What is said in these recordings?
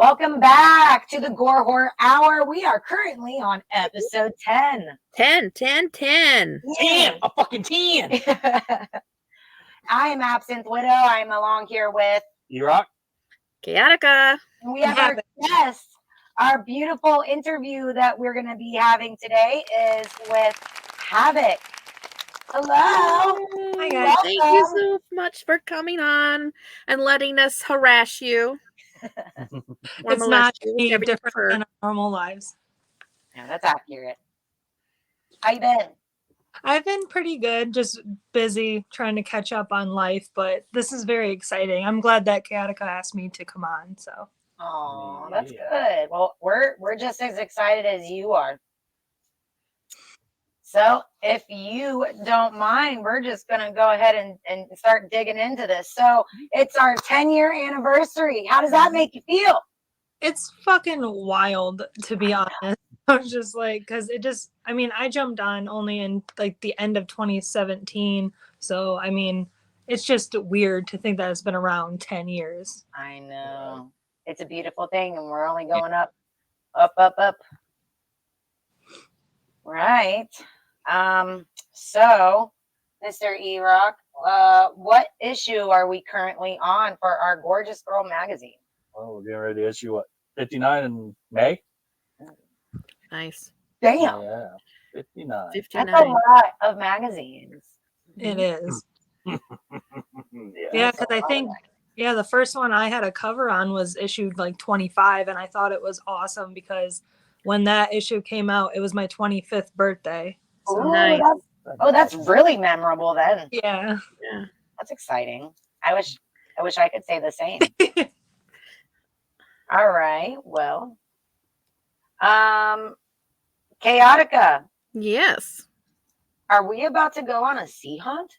Welcome back to the Gore Horror Hour. We are currently on episode 10. 10. 10, a fucking 10. I am Absinthe Widow. I'm along here with eRock. Chaotica. We have our guest. Our beautiful interview that we're going to be having today is with HHavoc. Hello. Hi guys. Thank you so much for coming on and letting us harass you. It's not any different than our normal lives. Yeah, that's accurate. How you been? I've been pretty good, just busy trying to catch up on life, but this is very exciting. I'm glad that Chaotica asked me to come on. So, oh, that's good. Well, we're just as excited as you are. So if you don't mind, we're just going to go ahead and start digging into this. So it's our 10-year anniversary. How does that make you feel? It's fucking wild, to be honest. I'm just like, because I jumped on only in like the end of 2017. So, I mean, it's just weird to think that it's been around 10 years. I know. It's a beautiful thing, and we're only going up, up, up, up. Right. So, Mr. eRock, what issue are we currently on for our Gorgeous Girl magazine? Well, we're getting ready to issue, 59 in May? Nice. Damn. Yeah, 59. 59. That's a lot of magazines. It is. Yeah, because I think, the first one I had a cover on was issued like 25, and I thought it was awesome because when that issue came out, it was my 25th birthday. So nice. That's really memorable then. Yeah. That's exciting. I wish I could say the same. All right. Well, Chaotica. Yes. Are we about to go on a sea hunt?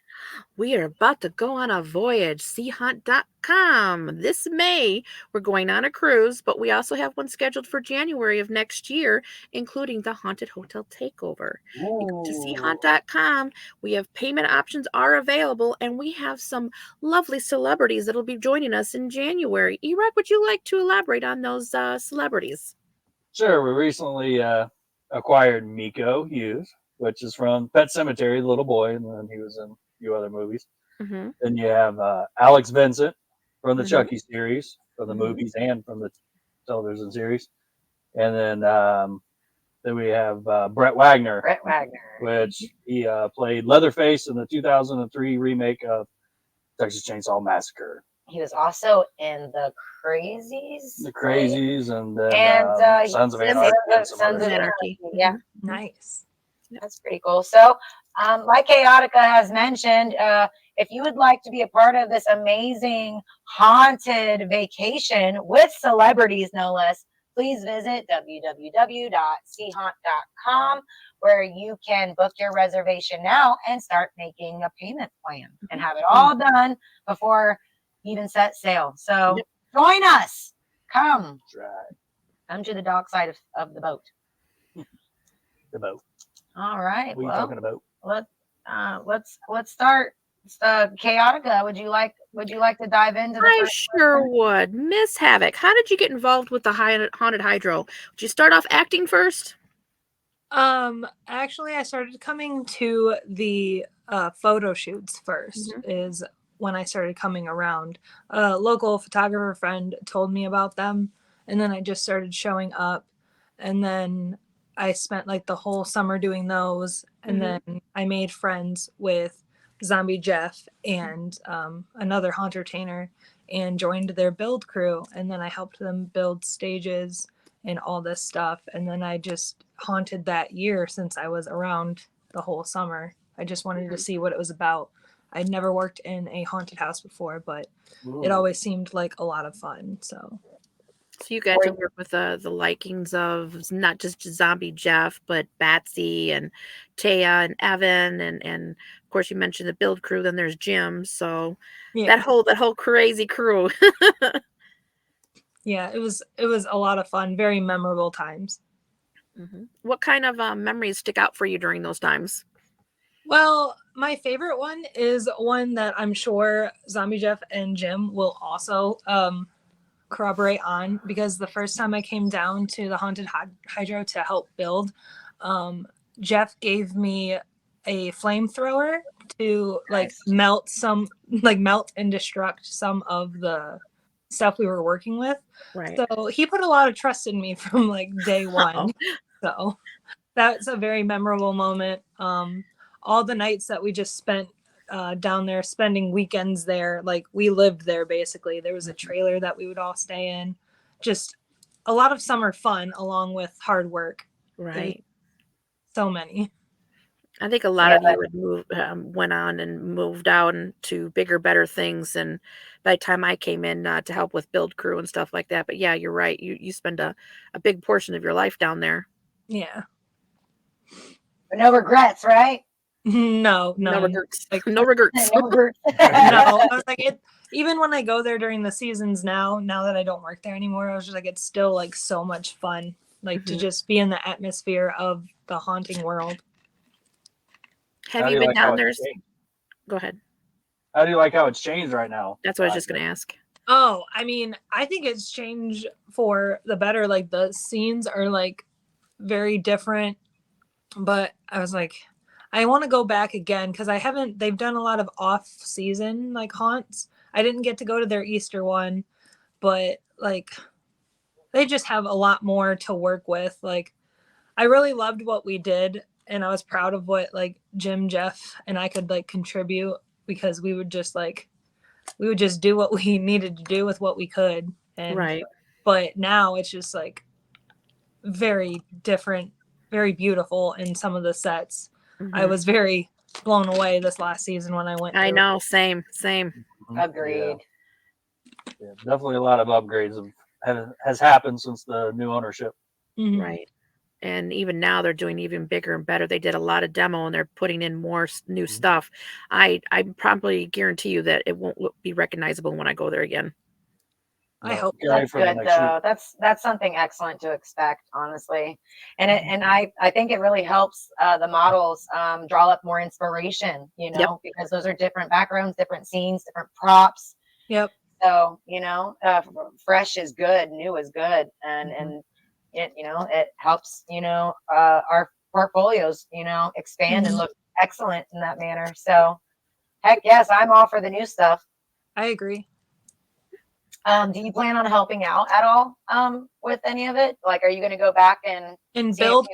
We are about to go on a voyage, seahunt.com. This May, we're going on a cruise, but we also have one scheduled for January of next year, including the Haunted Hotel Takeover. You go to seahunt.com. We have payment options are available, and we have some lovely celebrities that will be joining us in January. eRock, would you like to elaborate on those celebrities? Sure. We recently acquired Miko Hughes, which is from Pet Sematary, the little boy, and then he was in a few other movies. Mm-hmm. Then you have Alex Vincent from the Chucky series, from the movies and from the television series. And then we have Brett Wagner. Which he played Leatherface in the 2003 remake of Texas Chainsaw Massacre. He was also in the Crazies. The Crazies and then Sons of Anarchy. Sons of Anarchy. Yeah. Nice. That's pretty cool. So, like Chaotica has mentioned, if you would like to be a part of this amazing haunted vacation with celebrities, no less, please visit www.seahaunt.com, where you can book your reservation now and start making a payment plan and have it all done before even set sail. So join us. Come. Come to the dock side of the boat. The boat. All right. What are you talking about? Let's start. Chaotica, would you like to dive into the I sure would. Miss HHavoc, how did you get involved with the Haunted Hydro? Did you start off acting first? Actually, I started coming to the photo shoots first. Is when I started coming around. A local photographer friend told me about them, and then I just started showing up, and then I spent like the whole summer doing those, and then I made friends with Zombie Jeff and another hauntertainer and joined their build crew, and then I helped them build stages and all this stuff, and then I just haunted that year since I was around the whole summer. I just wanted to see what it was about. I'd never worked in a haunted house before, but it always seemed like a lot of fun. So you got to work with the likings of not just Zombie Jeff, but Batsy and Taya and Evan, and of course you mentioned the build crew. Then there's Jim. So that whole crazy crew. Yeah, it was a lot of fun. Very memorable times. What kind of memories stick out for you during those times? Well, my favorite one is one that I'm sure Zombie Jeff and Jim will also corroborate on, because the first time I came down to the Haunted Hydro to help build, Jeff gave me a flamethrower to like melt and destruct some of the stuff we were working with. Right. So he put a lot of trust in me from like day one. So that's a very memorable moment. All the nights that we just spent down there, spending weekends there, like we lived there basically. There was a trailer that we would all stay in. Just a lot of summer fun along with hard work. Right. So many. I think a lot of you would move, went on and moved out to bigger, better things. And by the time I came in to help with build crew and stuff like that, but yeah, you're right. You spend a big portion of your life down there. Yeah. But no regrets, right? No regrets. Like, no regrets. No regrets. No, I was like, even when I go there during the seasons now that I don't work there anymore, I was just like, it's still like so much fun, like to just be in the atmosphere of the haunting world. Have you been down there? Go ahead. How do you like how it's changed right now? That's what I was just going to ask. Oh, I mean, I think it's changed for the better. Like the scenes are like very different, but I was like, I want to go back again because they've done a lot of off season like haunts. I didn't get to go to their Easter one, but like they just have a lot more to work with. Like I really loved what we did, and I was proud of what like Jim, Jeff, and I could like contribute, because we would just do what we needed to do with what we could. And right. But now it's just like very different, very beautiful in some of the sets. I was very blown away this last season when I went. I know, same. Agreed. Yeah, definitely a lot of upgrades has happened since the new ownership. Right. And even now they're doing even bigger and better. They did a lot of demo and they're putting in more new stuff. I probably guarantee you that it won't be recognizable when I go there again. I hope that's good though. That's something excellent to expect, honestly. And I think it really helps the models draw up more inspiration, because those are different backgrounds, different scenes, different props. Yep. So, fresh is good, new is good. And it helps, our portfolios, expand and look excellent in that manner. So heck yes, I'm all for the new stuff. I agree. Do you plan on helping out at all with any of it? Like, are you going to go back and build?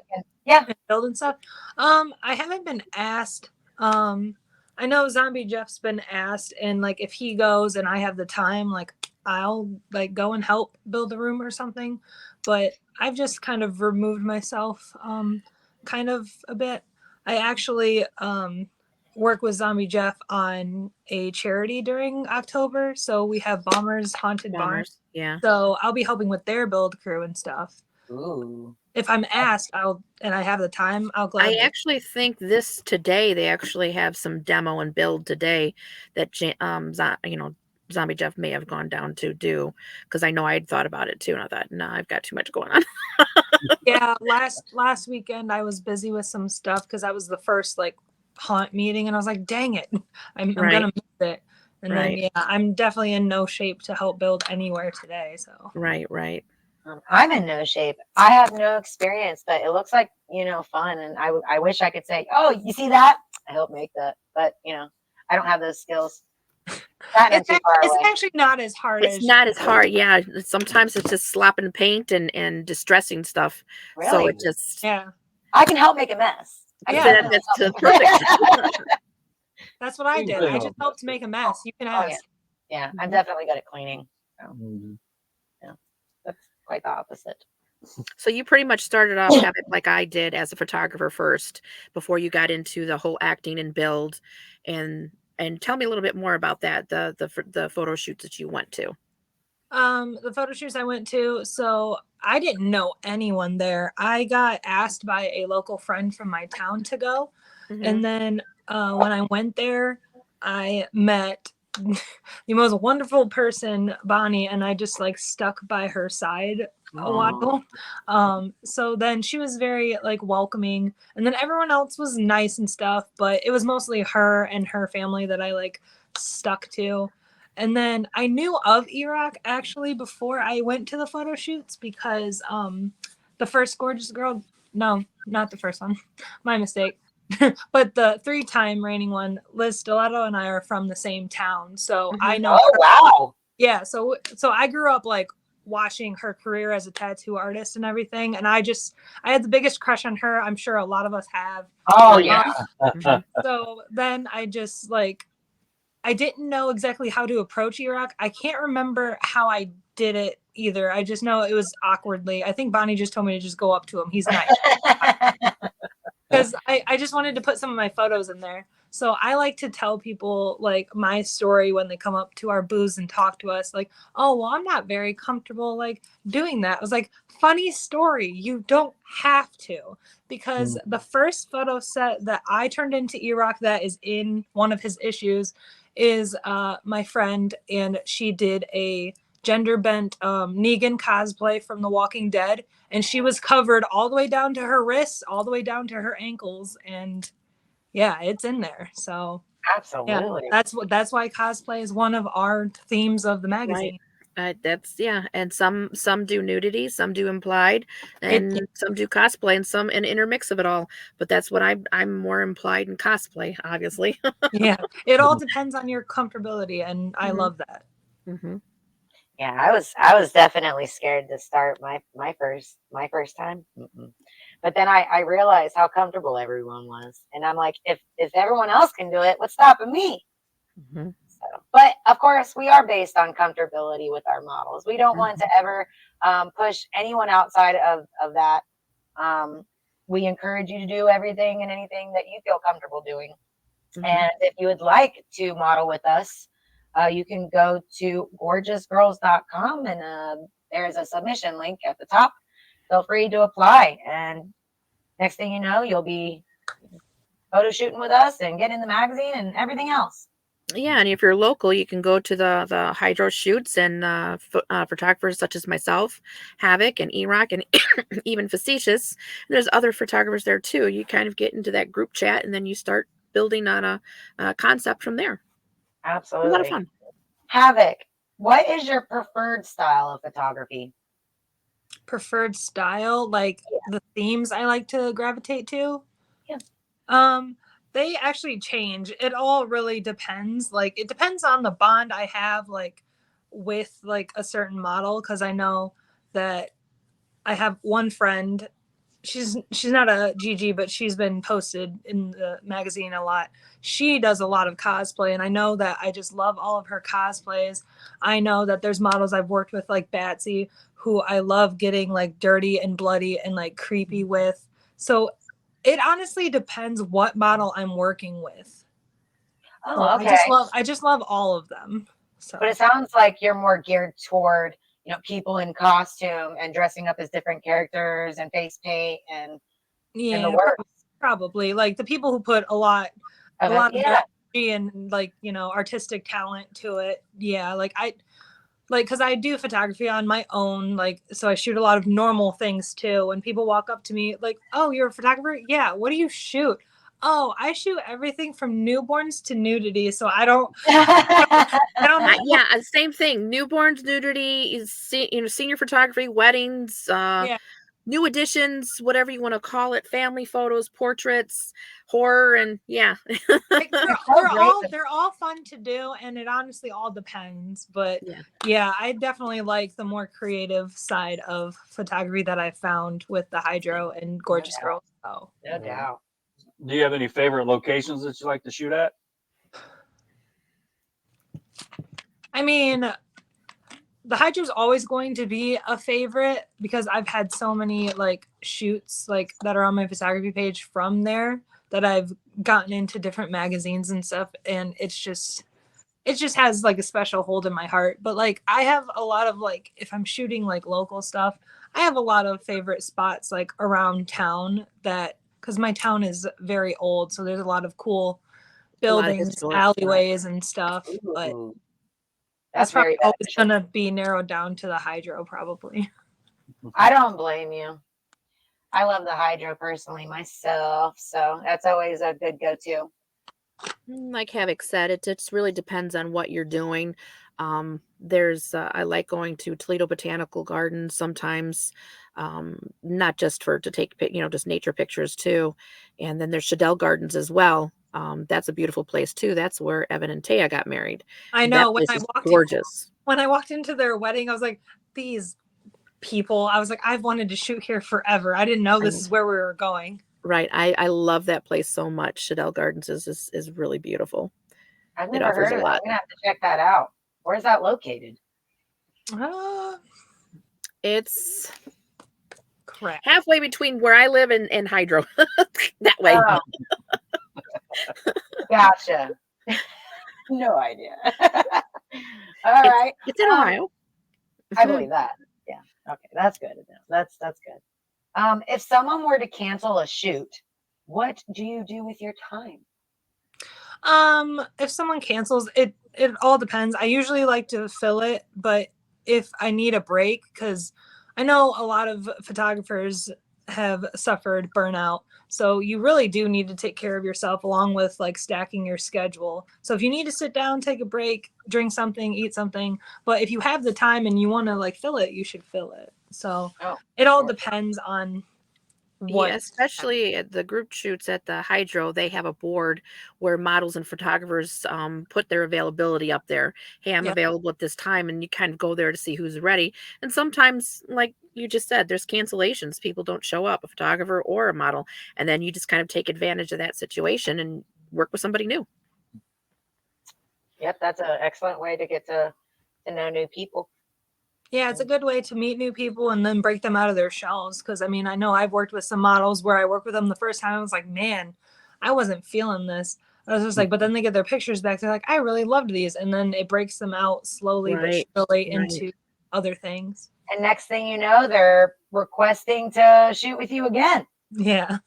And build and stuff. I haven't been asked. I know Zombie Jeff's been asked, and like if he goes and I have the time, like I'll like go and help build a room or something. But I've just kind of removed myself kind of a bit. I actually work with Zombie Jeff on a charity during October. So we have Bombers Haunted Barns. Yeah. So I'll be helping with their build crew and stuff. Ooh. If I'm asked, and I have the time, I'll gladly. I actually think today they actually have some demo and build today that Zombie Jeff may have gone down to do, because I know I'd thought about it too, and I thought, no, I've got too much going on. Yeah, last weekend I was busy with some stuff because I was the first like haunt meeting, and I was like, dang it, I'm gonna miss it. And then I'm definitely in no shape to help build anywhere today. So right. I'm in no shape. I have no experience, but it looks like fun, and I wish I could say, oh, you see that? I helped make that, but I don't have those skills. It's actually not as hard. It's not as hard. Yeah, sometimes it's just slapping paint and distressing stuff. Really? So it just I can help make a mess. That's perfect. That's what I did. I just helped make a mess. You can ask. Yeah, I'm definitely good at cleaning. So. Yeah, that's quite the opposite. So you pretty much started off having like I did as a photographer first before you got into the whole acting and build, and tell me a little bit more about that, the photo shoots that you went to. The photo shoots I went to, so I didn't know anyone there. I got asked by a local friend from my town to go. And then when I went there, I met the most wonderful person, Bonnie, and I just like stuck by her side a while. So then she was very like welcoming, and then everyone else was nice and stuff, but it was mostly her and her family that I like stuck to. And then I knew of eRock actually before I went to the photo shoots because the first Gorgeous Girl, no, not the first one, my mistake. But the 3-time reigning one, Liz Stiletto and I are from the same town. So I know Oh, her. wow. Yeah, so I grew up like watching her career as a tattoo artist and everything, and I had the biggest crush on her. I'm sure a lot of us have. Oh, yeah. So then I just like I didn't know exactly how to approach eRock. I can't remember how I did it either. I just know it was awkwardly. I think Bonnie just told me to just go up to him. He's nice. Because I just wanted to put some of my photos in there. So I like to tell people like my story when they come up to our booths and talk to us like, oh, well, I'm not very comfortable like doing that. I was like, funny story. You don't have to, because the first photo set that I turned into eRock that is in one of his issues is my friend, and she did a gender bent Negan cosplay from The Walking Dead, and she was covered all the way down to her wrists, all the way down to her ankles, and yeah, it's in there. So Absolutely. yeah, that's why cosplay is one of our themes of the magazine. That's and some do nudity, some do implied, and some do cosplay, and some an intermix of it all. But that's what I'm more implied in cosplay, obviously. Yeah, it all depends on your comfortability, and I love that. Yeah, I was definitely scared to start my first time. But then I realized how comfortable everyone was, and I'm like, if everyone else can do it, what's stopping me? So, but of course, we are based on comfortability with our models. We don't want to ever push anyone outside of that. We encourage you to do everything and anything that you feel comfortable doing. And if you would like to model with us, you can go to gorgeousgirls.com, and there's a submission link at the top. Feel free to apply. And next thing you know, you'll be photo shooting with us and get in the magazine and everything else. Yeah, and if you're local, you can go to the hydro shoots, and photographers such as myself, Havoc and eRock, and even Facetious. And there's other photographers there too. You kind of get into that group chat, and then you start building on a concept from there. Absolutely. A lot of fun. Havoc, what is your preferred style of photography? Preferred style, like the themes I like to gravitate to? Yeah. They actually change. It all really depends. Like it depends on the bond I have like with like a certain model, because I know that I have one friend, she's not a GG, but she's been posted in the magazine a lot. She does a lot of cosplay, and I know that I just love all of her cosplays. I know that there's models I've worked with like Batsy, who I love getting like dirty and bloody and like creepy with. So it honestly depends what model I'm working with. Oh, okay. I just love all of them. So. But it sounds like you're more geared toward, people in costume and dressing up as different characters and face paint and the work. Probably like the people who put a lot of energy and like artistic talent to it. Yeah, because I do photography on my own, like, so I shoot a lot of normal things too. When people walk up to me like, oh, you're a photographer? Yeah. What do you shoot? Oh, I shoot everything from newborns to nudity. So I don't yeah, same thing. Newborns, nudity, is senior photography, weddings, new editions, whatever you want to call it, family photos, portraits, horror, and yeah. Like, they're all fun to do, and it honestly all depends. But yeah, I definitely like the more creative side of photography that I found with the hydro and Gorgeous Girls. So no doubt. Do you have any favorite locations that you like to shoot at? I mean, the hydro is always going to be a favorite because I've had so many like shoots like that are on my photography page from there that I've gotten into different magazines and stuff, and it just has like a special hold in my heart. But like I have a lot of like, if I'm shooting like local stuff, I have a lot of favorite spots like around town, that because my town is very old, so there's a lot of cool buildings, alleyways and stuff. But that's probably always gonna be narrowed down to the hydro, probably. I don't blame you. I love the hydro personally myself, so that's always a good go-to. Like Havoc said, it just really depends on what you're doing. There's I like going to Toledo Botanical Gardens sometimes, not just to take just nature pictures too. And then there's Shadell Gardens as well. That's a beautiful place too. That's where Evan and Taya got married. I That know place is gorgeous. when I walked into their wedding, I was like, these people. I was like, I've wanted to shoot here forever. I didn't know this is where we were going. Right. I love that place so much. Shadell Gardens is really beautiful. I've never heard of it. I'm gonna have to check that out. Where's that located? It's correct halfway between where I live and Hydro. That way. Oh. Gotcha. No idea. All right. It's in Ohio. I believe that. Yeah. Okay. That's good. That's good. If someone were to cancel a shoot, what do you do with your time? If someone cancels it all depends. I usually like to fill it, but if I need a break, because I know a lot of photographers have suffered burnout, so you really do need to take care of yourself along with like stacking your schedule. So if you need to sit down, take a break, drink something, eat something, but if you have the time and you want to like fill it, you should fill it. So it all depends on what. Yeah, especially at the group shoots at the Hydro, they have a board where models and photographers put their availability up there. Hey, I'm available at this time, and you kind of go there to see who's ready. And sometimes, like you just said, there's cancellations. People don't show up, a photographer or a model, and then you just kind of take advantage of that situation and work with somebody new. Yep, that's an excellent way to get to know new people. Yeah, it's a good way to meet new people and then break them out of their shells. Because I mean, I know I've worked with some models where I worked with them the first time. I was like, man, I wasn't feeling this. I was just like, but then they get their pictures back. They're like, I really loved these. And then it breaks them out slowly but surely into other things. And next thing you know, they're requesting to shoot with you again. Yeah.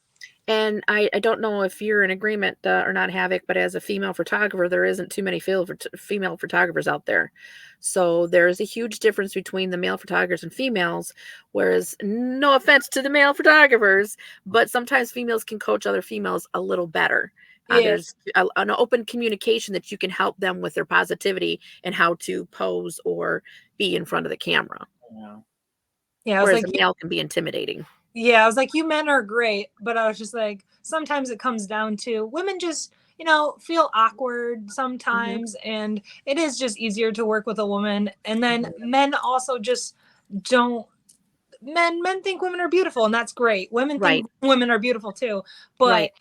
And I don't know if you're in agreement or not, Havoc, but as a female photographer, there isn't too many female photographers out there. So there's a huge difference between the male photographers and females, whereas no offense to the male photographers, but sometimes females can coach other females a little better. There's an open communication that you can help them with their positivity and how to pose or be in front of the camera. Yeah, whereas a male can be intimidating. Yeah, I was like, you men are great, but I was just like, sometimes it comes down to women just, feel awkward sometimes, and it is just easier to work with a woman. And then men also just don't. Men think women are beautiful, and that's great. Women think women are beautiful too, but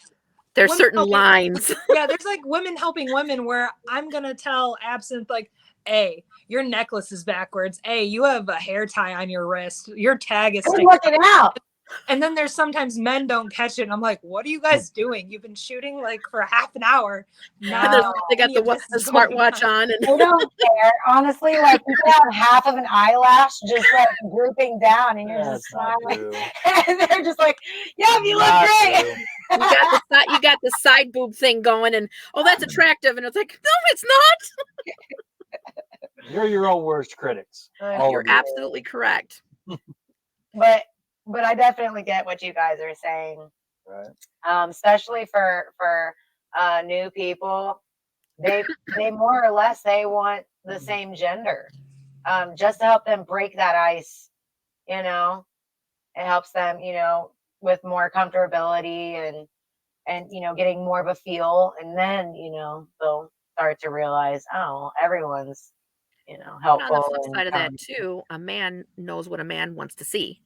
there's certain lines. Yeah, there's like women helping women where I'm gonna tell Absinthe like, hey, your necklace is backwards. Hey, you have a hair tie on your wrist. Your tag is sticking out. And then there's sometimes men don't catch it. And I'm like, what are you guys doing? You've been shooting like for half an hour. Now they got the smartwatch on. And they don't care. Honestly, like you can have half of an eyelash just like drooping down and you're just smiling. And they're just like, yeah, you look great. You got the side boob thing going and that's attractive. And it's like, no, it's not. You're your own worst critics. You're absolutely correct. But I definitely get what you guys are saying, right? Especially for new people, they more or less they want the same gender, just to help them break that ice. It helps them, with more comfortability and getting more of a feel, and then they'll start to realize, oh, everyone's helpful. On the flip side of that too, a man knows what a man wants to see.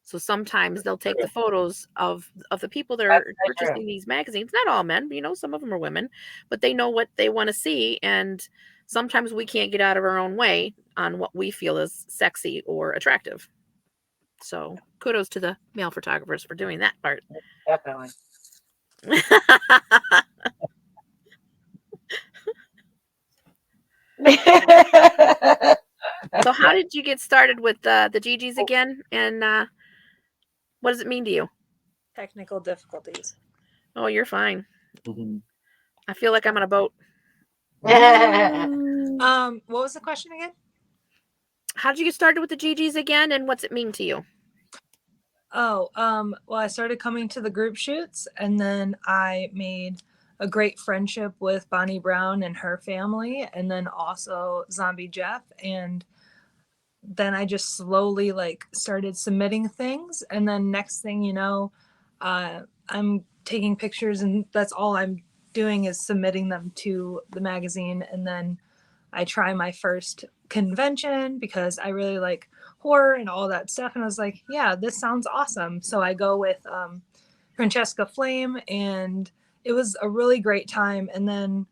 So sometimes they'll take the photos of the people that are purchasing these magazines. Not all men, some of them are women, but they know what they want to see. And sometimes we can't get out of our own way on what we feel is sexy or attractive. So kudos to the male photographers for doing that part. Definitely. So how did you get started with the GGs again? And what does it mean to you? Technical difficulties. Oh, you're fine. I feel like I'm on a boat. What was the question again? How did you get started with the GGs again, and what's it mean to you? Oh, well, I started coming to the group shoots, and then I made a great friendship with Bonnie Brown and her family, and then also Zombie Jeff. And then I just slowly like started submitting things, and then next thing you know, I'm taking pictures, and that's all I'm doing is submitting them to the magazine. And then I try my first convention because I really like horror and all that stuff, and I was like, yeah, this sounds awesome. So I go with Francesca Flame, and it was a really great time. And then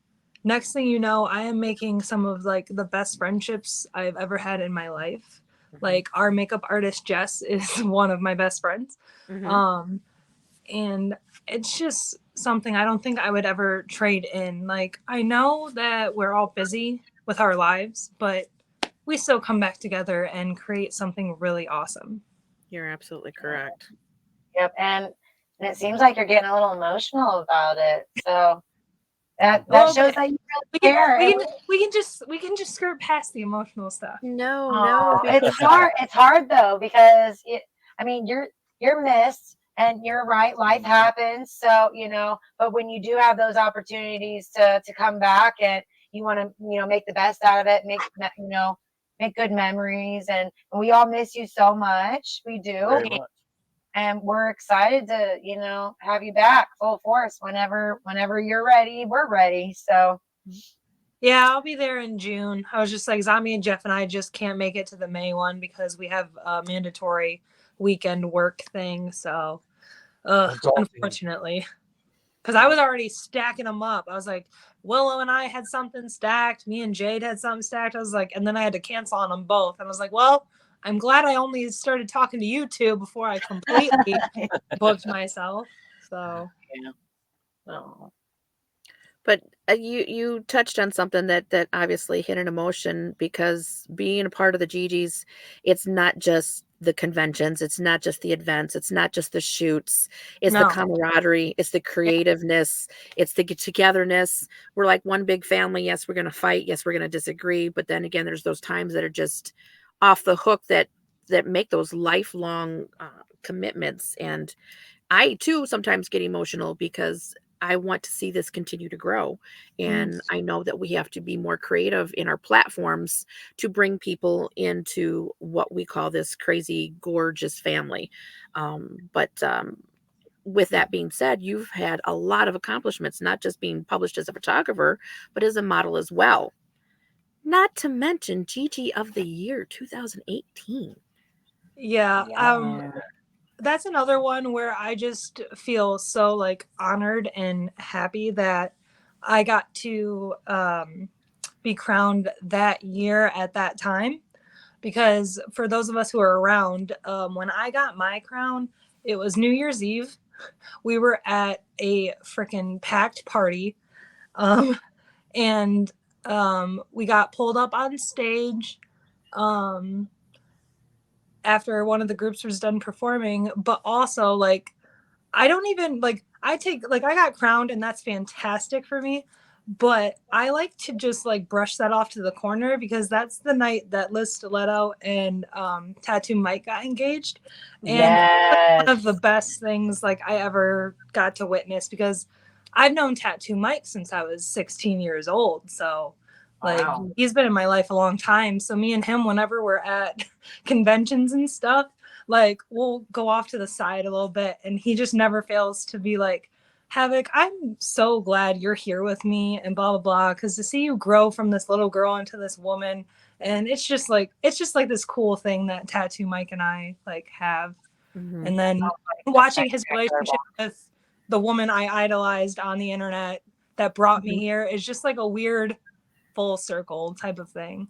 next thing you know, I am making some of like the best friendships I've ever had in my life. Like our makeup artist Jess is one of my best friends. And it's just something I don't think I would ever trade in. Like, I know that we're all busy with our lives, but we still come back together and create something really awesome. You're absolutely correct. Yep. And it seems like you're getting a little emotional about it. So that shows that you really care. We can just skirt past the emotional stuff. No, it's hard though, because you're missed, and you're right, life happens. So, but when you do have those opportunities to come back, and you want to, make the best out of it, make good memories, and we all miss you so much. We do. Very much. And we're excited to, have you back full force whenever you're ready. We're ready. So yeah, I'll be there in June. I was just like, Zombie and Jeff and I just can't make it to the May one because we have a mandatory weekend work thing. So, unfortunately, because I was already stacking them up. I was like, Willow and I had something stacked. Me and Jade had something stacked. I was like, and then I had to cancel on them both. And I was like, well, I'm glad I only started talking to you two before I completely booked myself. So, yeah. Oh. But you touched on something that obviously hit an emotion, because being a part of the GGs, it's not just the conventions, it's not just the events, it's not just the shoots, it's the camaraderie, it's the creativeness, it's the togetherness. We're like one big family. Yes, we're going to fight. Yes, we're going to disagree. But then again, there's those times that are just off the hook that make those lifelong commitments. And I too sometimes get emotional because I want to see this continue to grow. And I know that we have to be more creative in our platforms to bring people into what we call this crazy, gorgeous family. But with that being said, you've had a lot of accomplishments, not just being published as a photographer, but as a model as well. Not to mention GG of the Year 2018. Yeah. That's another one where I just feel so like honored and happy that I got to be crowned that year at that time. Because for those of us who are around, when I got my crown, it was New Year's Eve. We were at a freaking packed party. And we got pulled up on stage after one of the groups was done performing. But also, like, I don't even like, I got crowned, and that's fantastic for me. But I like to just like brush that off to the corner, because that's the night that Liz Stiletto and Tattoo Mike got engaged. And one of the best things like I ever got to witness, because I've known Tattoo Mike since I was 16 years old. So like he's been in my life a long time. So me and him, whenever we're at conventions and stuff, like we'll go off to the side a little bit, and he just never fails to be like, Havoc, I'm so glad you're here with me, and blah blah blah, because to see you grow from this little girl into this woman, and it's just like this cool thing that Tattoo Mike and I like have. And then watching his relationship with the woman I idolized on the internet that brought me here is just like a weird full circle type of thing.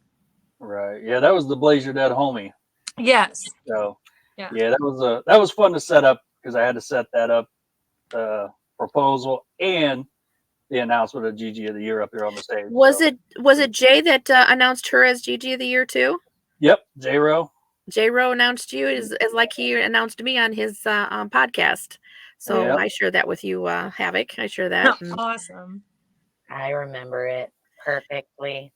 Right. Yeah, that was the Blaze Your Dead homie. Yes. So yeah, that was fun to set up, because I had to set that up, proposal and the announcement of GG of the Year up there on the stage. Was it Jay that announced her as GG of the Year too? Yep, J-Ro announced you as like he announced me on his podcast. So I share that with you, Havoc. I share that. Awesome. I remember it perfectly.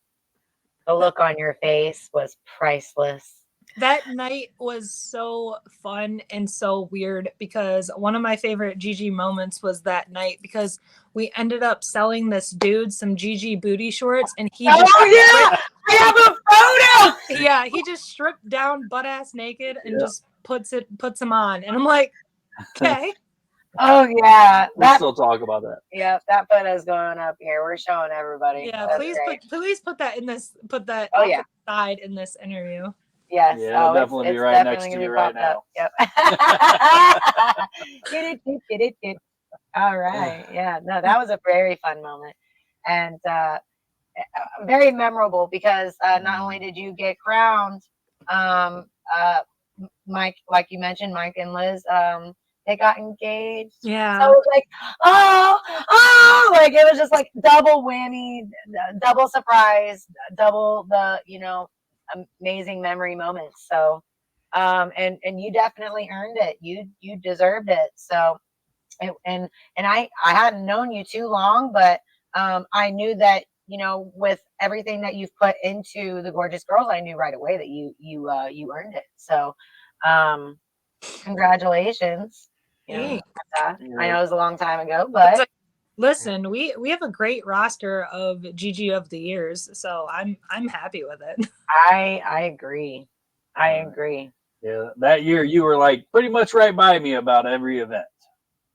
The look on your face was priceless. That night was so fun and so weird, because one of my favorite GG moments was that night, because we ended up selling this dude some GG booty shorts, and he Oh just yeah, I have a photo. yeah, he just stripped down butt ass naked and Yeah. just puts them on, and I'm like, okay. Oh yeah, We still talk about that. yeah, that photo's going up here. We're showing everybody. Yeah, That's please great. put that in this, put that Oh, off yeah. to the side in this interview. Yes. Yeah, it'll definitely be right next definitely to gonna you be right popped up. Yep. Get it. All right. Yeah. No, that was a very fun moment, and very memorable because not only did you get crowned, um, Mike, like you mentioned, Mike and Liz, they got engaged. Yeah. So it was like, oh, like it was just like double whammy, double surprise, double the, amazing memory moments. So, and you definitely earned it. You deserved it. So, and I hadn't known you too long, but I knew that, with everything that you've put into the Gorgeous Girls, I knew right away that you earned it. So, congratulations. Thanks. I know it was a long time ago, but listen, we have a great roster of GG of the years, so I'm happy with it. I agree. I agree. Yeah, that year you were like pretty much right by me about every event,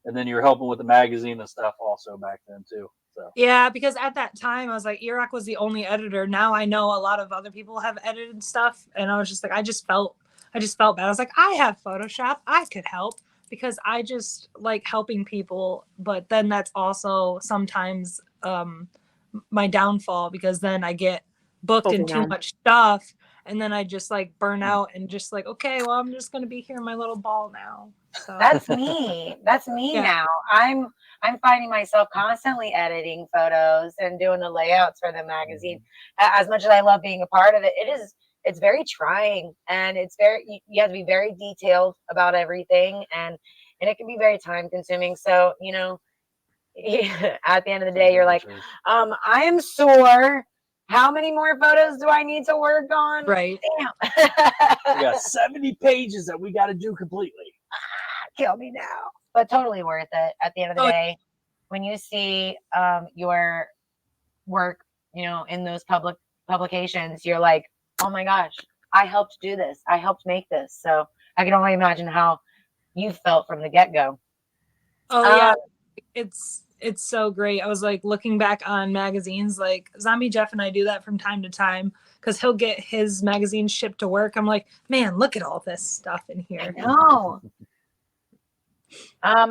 and then you were helping with the magazine and stuff also back then too. So yeah, because at that time I was like, eRock was the only editor. Now I know a lot of other people have edited stuff, and I was just like, I just felt bad. I was like, I have Photoshop, I could help, because I just like helping people. But then that's also sometimes my downfall, because then I get booked in too much stuff, and then I just like burn out and just like, okay, well, I'm just gonna be here in my little ball now. So that's me. That's me now. I'm finding myself constantly editing photos and doing the layouts for the magazine. As much as I love being a part of it, it's very trying, and it's you have to be very detailed about everything, and it can be very time consuming. So, at the end of the day, you're like, I am sore. How many more photos do I need to work on? Right. Damn. we got 70 pages that we got to do completely. Kill me now. But totally worth it at the end of the day. When you see your work, in those publications, you're like, oh my gosh, I helped do this. I helped make this. So I can only imagine how you felt from the get-go. Oh yeah, it's so great. I was like looking back on magazines, like Zombie Jeff and I do that from time to time, because he'll get his magazine shipped to work. I'm like, man, look at all this stuff in here. No.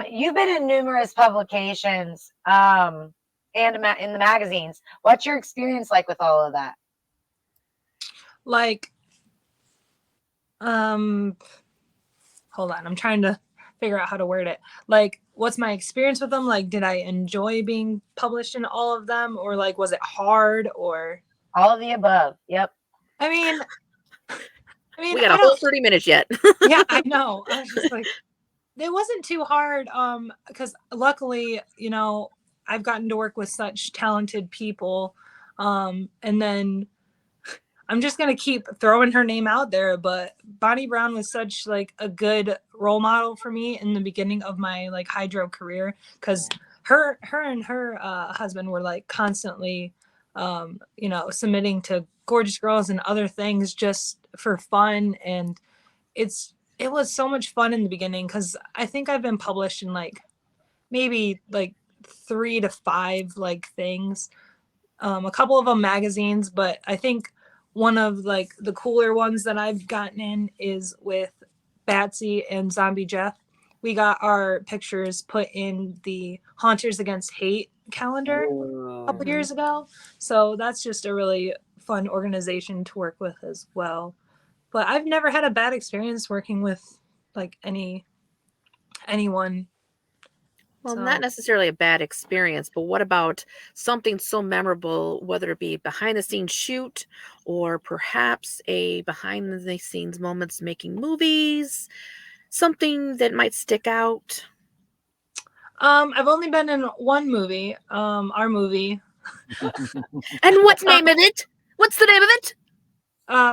You've been in numerous publications and in the magazines. What's your experience like with all of that? Like, hold on, I'm trying to figure out how to word it. Like, what's my experience with them? Like, did I enjoy being published in all of them, or like, was it hard, or all of the above? Yep. I mean, we got a whole 30 minutes yet. Yeah, I know. I was just like, it wasn't too hard, because luckily, I've gotten to work with such talented people, and then I'm just gonna keep throwing her name out there, but Bonnie Brown was such like a good role model for me in the beginning of my like hydro career, because her and her husband were like constantly submitting to Gorgeous Girls and other things just for fun, and it was so much fun in the beginning, because I think I've been published in like maybe like 3 to 5 like things, a couple of them magazines, but I think one of like the cooler ones that I've gotten in is with Batsy and Zombie Jeff. We got our pictures put in the Haunters Against Hate calendar a couple years ago. So that's just a really fun organization to work with as well. But I've never had a bad experience working with like anyone. Well, not necessarily a bad experience, but what about something so memorable, whether it be behind the scenes shoot or perhaps a behind the scenes moments making movies, something that might stick out? I've only been in one movie, our movie. And what's the name of it? What's the name of it?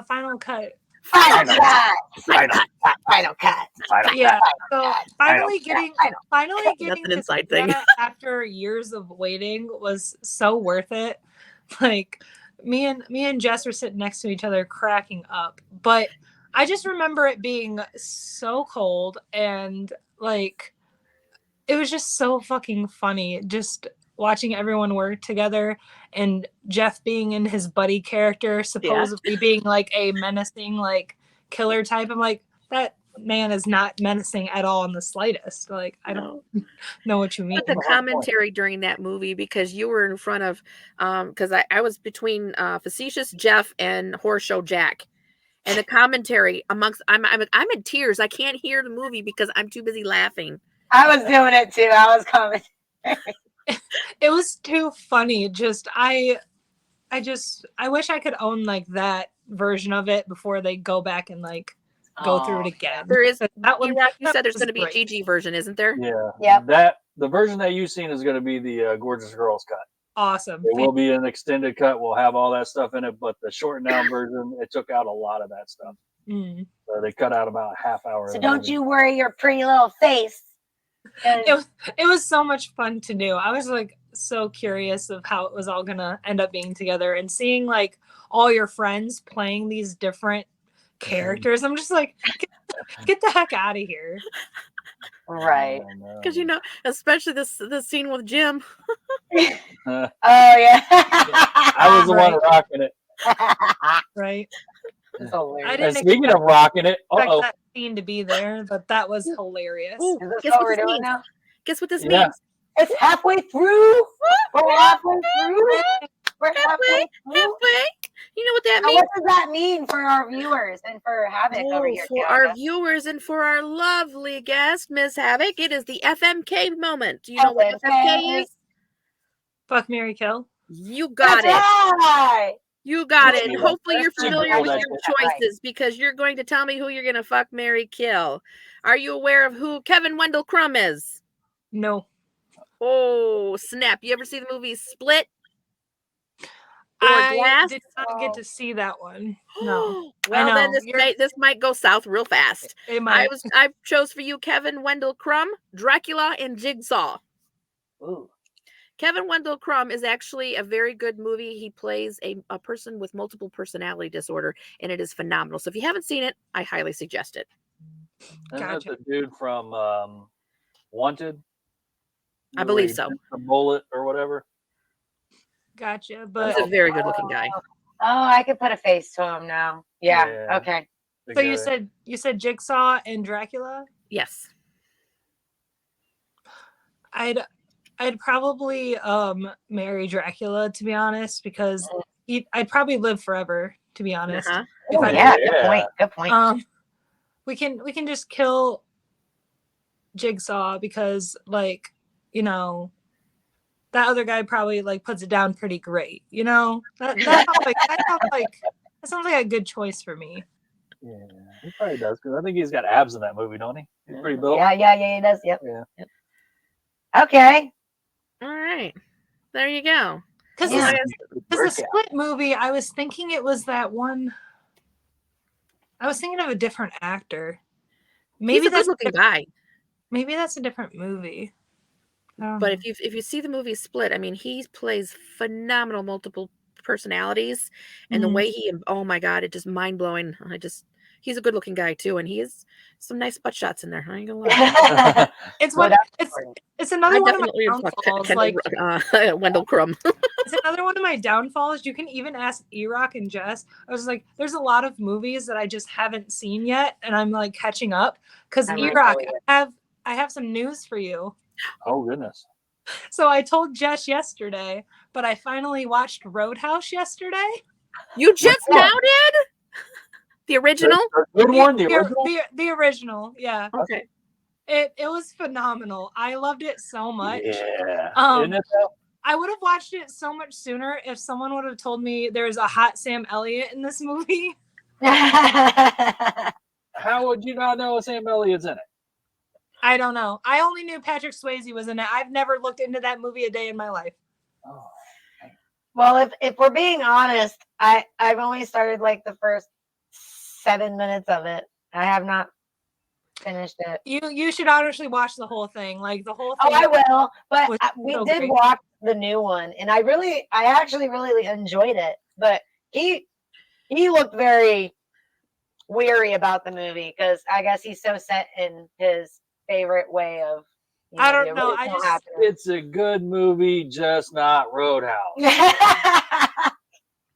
Final Cut. Final cut. Final cut. Yeah. So finally That's getting an to inside see thing. that after years of waiting was so worth it. Like me and Jess were sitting next to each other cracking up. But I just remember it being so cold and like it was just so fucking funny just watching everyone work together and Jeff being in his buddy character, supposedly being like a menacing like killer type. I'm like, that man is not menacing at all in the slightest. Like I don't know what you mean. But the commentary during that movie, because you were in front of because I was between facetious Jeff and horror show Jack. And the commentary amongst I'm in tears. I can't hear the movie because I'm too busy laughing. I was doing it too. I was coming. It was too funny. Just I wish I could own like that version of it before they go back and like go through it again. There is that one. You said there's going to be a great. GG version, isn't there? Yeah. Yep. The version that you've seen is going to be the Gorgeous Girls cut. Awesome. It will be an extended cut. We'll have all that stuff in it, but the shortened down version, it took out a lot of that stuff. Mm. So they cut out about a half hour. So don't you worry your pretty little face. It was so much fun to do. I was like so curious of how it was all gonna end up being together and seeing like all your friends playing these different characters. I'm just like, get the heck out of here. Right. Because especially this scene with Jim. Oh yeah. I was the one rocking it. Right. I And speaking of rocking it, expect that scene to be there, but that was hilarious. Is this what we're doing now? Guess what this means? It's halfway through. We're halfway through. We're halfway through. Halfway. You know what that Now, means? what does that mean for our viewers and for Havoc over here? For our viewers and for our lovely guest, Miss Havoc, it is the FMK moment. Do you know what FMK is? Fuck, marry, kill. You got it. Right. You got it. And hopefully you're That's familiar with right. your choices because you're going to tell me who you're going to fuck, marry, kill. Are you aware of who Kevin Wendell Crumb is? No. Oh, snap. You ever see the movie Split? I did not get to see that one. No. Well, then this might go south real fast. It might. I chose for you Kevin Wendell Crumb, Dracula, and Jigsaw. Ooh. Kevin Wendell Crumb is actually a very good movie. He plays a person with multiple personality disorder, and it is phenomenal. So if you haven't seen it, I highly suggest it. Isn't that the dude from Wanted? I believe so. The bullet or whatever. Gotcha. But he's a very good looking guy. Oh, I could put a face to him now. Yeah. Okay. So you said Jigsaw and Dracula? Yes. I'd probably marry Dracula, to be honest, because I'd probably live forever, to be honest. Good point. We can just kill Jigsaw because like, that other guy probably like puts it down pretty great. That sounds like a good choice for me. Yeah, he probably does because I think he's got abs in that movie, don't he? He's pretty built. Yeah, he does. Yep. Yeah. Okay. All right. There you go. Because the Split movie, I was thinking it was that one. I was thinking of a different actor. Maybe he's a good-looking guy. Maybe that's a different movie. But if you see the movie Split, I mean, he plays phenomenal multiple personalities, and the way oh my god, it just mind blowing. He's a good looking guy too, and he has some nice butt shots in there. I ain't gonna lie. It's another one of my downfalls. Like Wendell Crumb. It's another one of my downfalls. You can even ask eRock and Jess. I was like, there's a lot of movies that I just haven't seen yet, and I'm like catching up. Because eRock, I have some news for you. Oh goodness. So I told Jess yesterday, but I finally watched Roadhouse yesterday. You just now did? The original? The good one? The original, yeah. Okay. It was phenomenal. I loved it so much. Yeah. Isn't it though? I would have watched it so much sooner if someone would have told me there's a hot Sam Elliott in this movie. How would you not know Sam Elliott's in it? I don't know. I only knew Patrick Swayze was in it. I've never looked into that movie a day in my life. Oh. Well, if we're being honest, I've only started like the first 7 minutes of it. I have not finished it. You should honestly watch the whole thing. Like the whole Oh, thing. I will. But was we so did great. watch the new one, and I actually really enjoyed it. But he looked very weary about the movie because I guess he's so set in his favorite way of. I don't the know. I original just happening. It's a good movie, just not Roadhouse.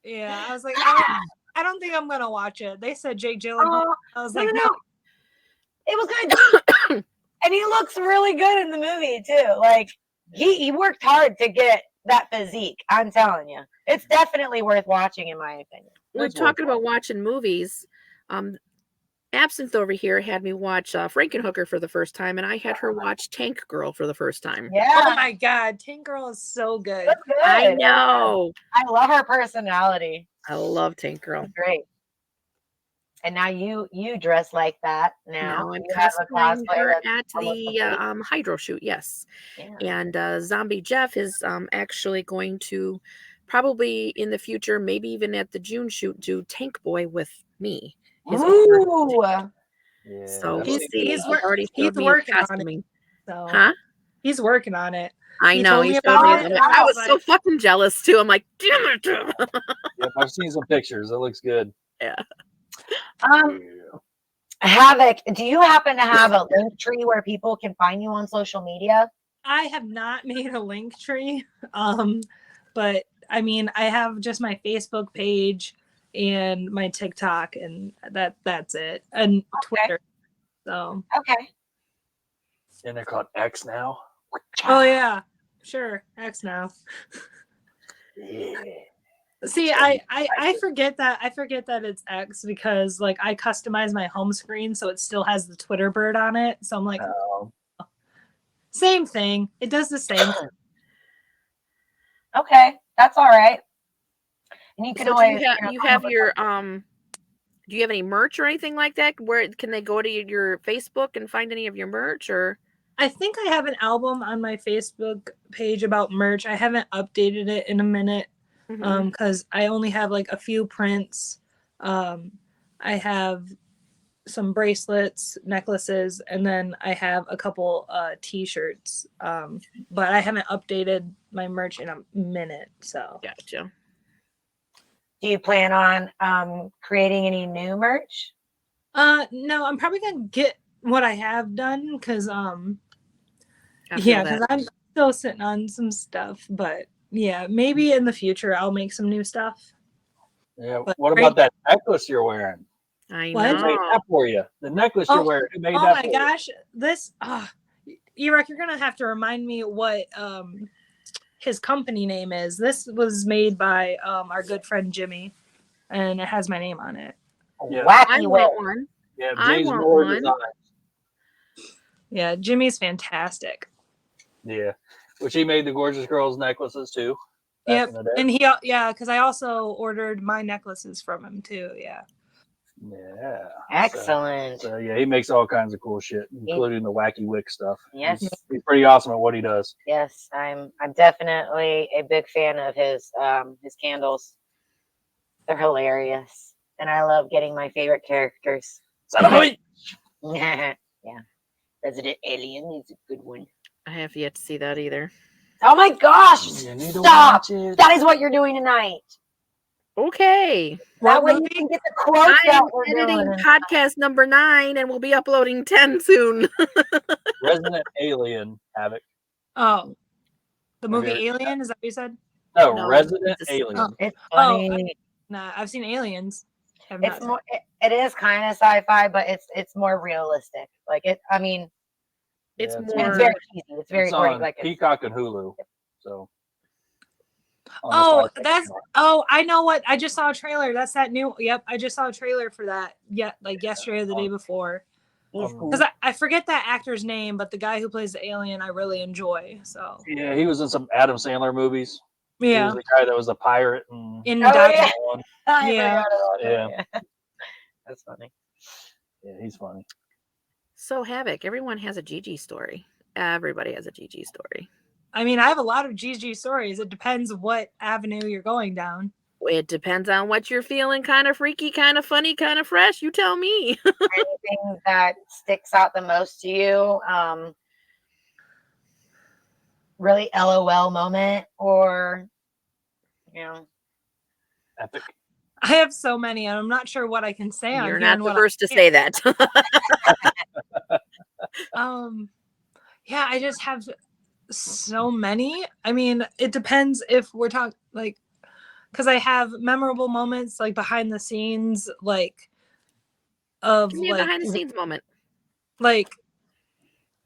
yeah. I was like, I don't think I'm gonna watch it. They said Jake Gyllenhaal. Oh, I was no, like, no. It was good. And he looks really good in the movie too. Like he worked hard to get that physique. I'm telling you, it's definitely worth watching, in my opinion. We're talking about watching movies. Absinthe over here had me watch Frankenhooker for the first time, and I had her watch Tank Girl for the first time. Yeah. oh my god, Tank Girl is so good. That's good. I know. I love her personality. I love Tank Girl. She's great. And now you dress like that now. Now I'm You have a cosplaying her cosplay at almost the complete. Hydro shoot, yes. Yeah. And Zombie Jeff is actually going to probably in the future, maybe even at the June shoot, do Tank Boy with me. Ooh. Yeah, So that's we'll it. see. He's He's already he's showed me working on it. costuming. So Huh? he's working on it. I He know. told He me showed about me. it. I was like, so fucking jealous too. I'm like, damn it. Yep, I've seen some pictures. It looks good. Yeah. Havoc, do you happen to have a link tree where people can find you on social media? I have not made a link tree. But I mean, I have just my Facebook page and my TikTok, and that's it, and Twitter. So Okay. And they're called X now. oh yeah, sure, X now. Yeah. See, I forget that it's X because like I customize my home screen so it still has the Twitter bird on it. So I'm like, same thing. It does the same thing. Okay, that's all right. And you can So always do you have your do you have any merch or anything like that? Where can they go to your Facebook and find any of your merch? Or I think I have an album on my Facebook page about merch. I haven't updated it in a minute because I only have like a few prints. I have some bracelets, necklaces, and then I have a couple t-shirts. But I haven't updated my merch in a minute. So gotcha. Do you plan on creating any new merch? No, I'm probably gonna get what I have done because because I'm still sitting on some stuff, but yeah, maybe in the future I'll make some new stuff. Yeah. But What about that necklace you're wearing? I What? Who made know. that for you? The necklace you're wearing. Who made Oh that my for gosh, this eRock, you're gonna have to remind me what his company name is. This was made by our good friend Jimmy, and it has my name on it. Yeah. Wacky I Will. want one. Yeah, I James want Moore one. Designs. Yeah, Jimmy's fantastic. Yeah, which he made the Gorgeous Girls necklaces too. Yep, In the day. and because I also ordered my necklaces from him too. Yeah. Yeah. Excellent. So yeah, he makes all kinds of cool shit, including the wacky wick stuff. Yes. He's pretty awesome at what he does. Yes, I'm definitely a big fan of his candles. They're hilarious. And I love getting my favorite characters. Yeah. Resident Alien is a good one. I have yet to see that either. Oh my gosh! You need to Stop! watch it. That is what you're doing tonight. Okay. That way you can get the quotes I am that we're editing doing. podcast number 9 and we'll be uploading 10 soon. Resident Alien Havoc. Oh, the movie Okay. Alien, is that what you said? No, Resident it's- Alien. It's funny. Nah, I've seen Aliens. Have It's not more. It is kind of sci-fi, but it's more realistic. Like it. I mean, it's Yeah, more. it's very cheesy. It's very It's corny. on Like Peacock and Hulu. So. on the Oh, Sci-Fi that's channel. I know what I just saw a trailer. That's that new. Yep, I just saw a trailer for that. Yeah, like yesterday or the day before. he's cool. Because I forget that actor's name, but the guy who plays the alien, I really enjoy. So Yeah, he was in some Adam Sandler movies. He yeah, was the guy that was a pirate and in Oh, Dodge- yeah. one. I Yeah. forgot about that. That's funny. Yeah, he's funny. So Havoc, everyone has a GG story. Everybody has a GG story. I mean, I have a lot of GG stories. It depends what avenue you're going down. It depends on what you're feeling. Kind of freaky, kind of funny, kind of fresh. You tell me. Anything that sticks out the most to you? Really LOL moment, or Epic. I have so many, and I'm not sure what I can say on You're here not and the what first to say that. Yeah, I just have so many. I mean, it depends if we're talking like, because I have memorable moments like behind the scenes, like of Give me a behind the scenes moment. like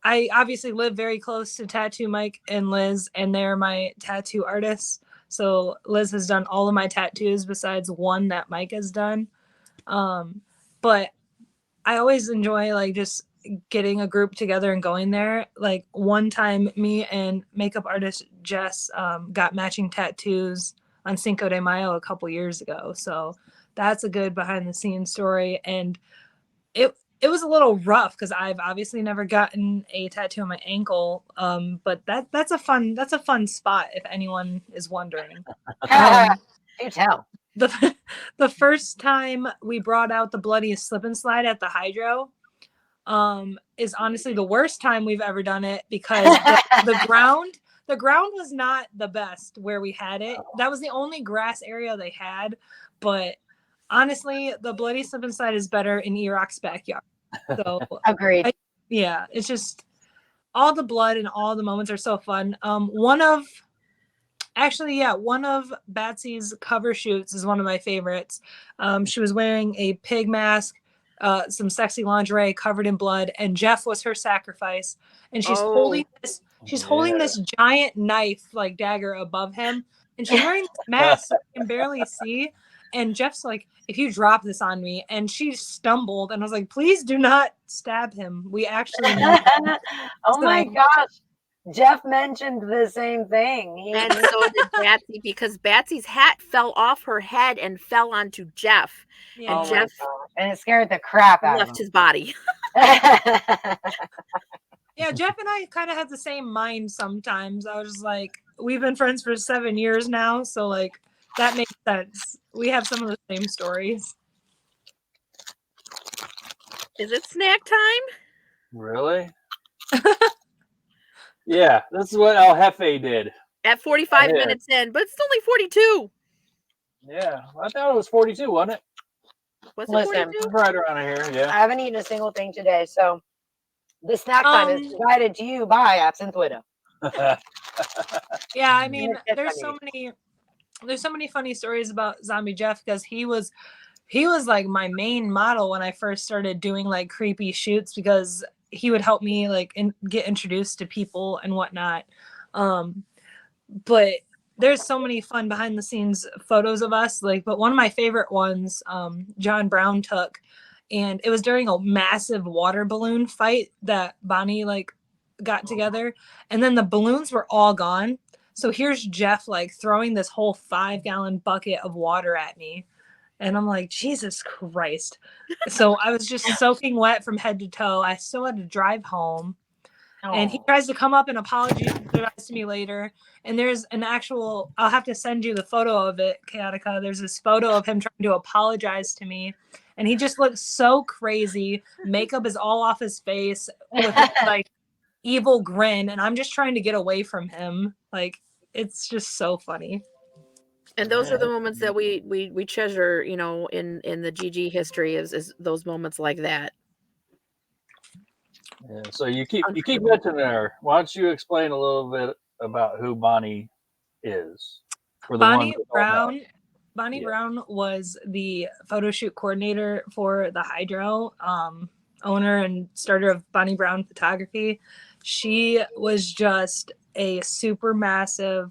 I obviously live very close to Tattoo Mike and Liz, and they're my tattoo artists. So Liz has done all of my tattoos besides one that Mike has done. But I always enjoy like just getting a group together and going there. Like one time, me and makeup artist Jess got matching tattoos on Cinco de Mayo a couple years ago. So that's a good behind the scenes story. And it was a little rough because I've obviously never gotten a tattoo on my ankle. But that's a fun spot if anyone is wondering. do tell. The first time we brought out the bloody slip and slide at the hydro is honestly the worst time we've ever done it, because the ground was not the best where we had it. That was the only grass area they had, but honestly, the bloody slip and slide is better in eRock's backyard. So Agreed. yeah, it's just all the blood and all the moments are so fun. One of Batsy's cover shoots is one of my favorites. She was wearing a pig mask, some sexy lingerie covered in blood, and Jeff was her sacrifice. And she's holding this giant knife, like dagger, above him, and she's wearing this mask so you can barely see. And Jeff's like, "If you drop this on me," and she stumbled, and I was like, "Please do not stab him. We actually need him." Oh my gosh. Jeff mentioned the same thing. And so did Batsy, because Batsy's hat fell off her head and fell onto Jeff. Yeah. And Jeff and it scared the crap out of left his body. Yeah, Jeff and I kind of have the same mind sometimes. I was just like, we've been friends for 7 years now, so like that makes sense. We have some of the same stories. Is it snack time? Really? Yeah, this is what El Jefe did. At 45 minutes in, but it's only 42. Yeah, I thought it was 42, wasn't it? Was it 42? Right around here, yeah. I haven't eaten a single thing today, so the snack time is provided to you by Absinthe Widow. Yeah, I mean, there's so many funny stories about Zombie Jeff, because he was like my main model when I first started doing like creepy shoots, because he would help me like get introduced to people and whatnot. But there's so many fun behind the scenes photos of us, like, but one of my favorite ones, John Brown took, and it was during a massive water balloon fight that Bonnie like got together, and then the balloons were all gone. So here's Jeff like throwing this whole 5-gallon bucket of water at me. And I'm like, Jesus Christ. So I was just soaking wet from head to toe. I still had to drive home. And he tries to come up and apologize to me later. And there's an actual, I'll have to send you the photo of it, Chaotica. There's this photo of him trying to apologize to me. And he just looks so crazy. Makeup is all off his face with like evil grin. And I'm just trying to get away from him. Like, it's just so funny. And those are the moments that we treasure, you know, in the GG history is those moments like that. Yeah, so you keep mentioning her. Why don't you explain a little bit about who Bonnie is? Bonnie Brown was the photo shoot coordinator for the Hydro, owner and starter of Bonnie Brown Photography. She was just a super massive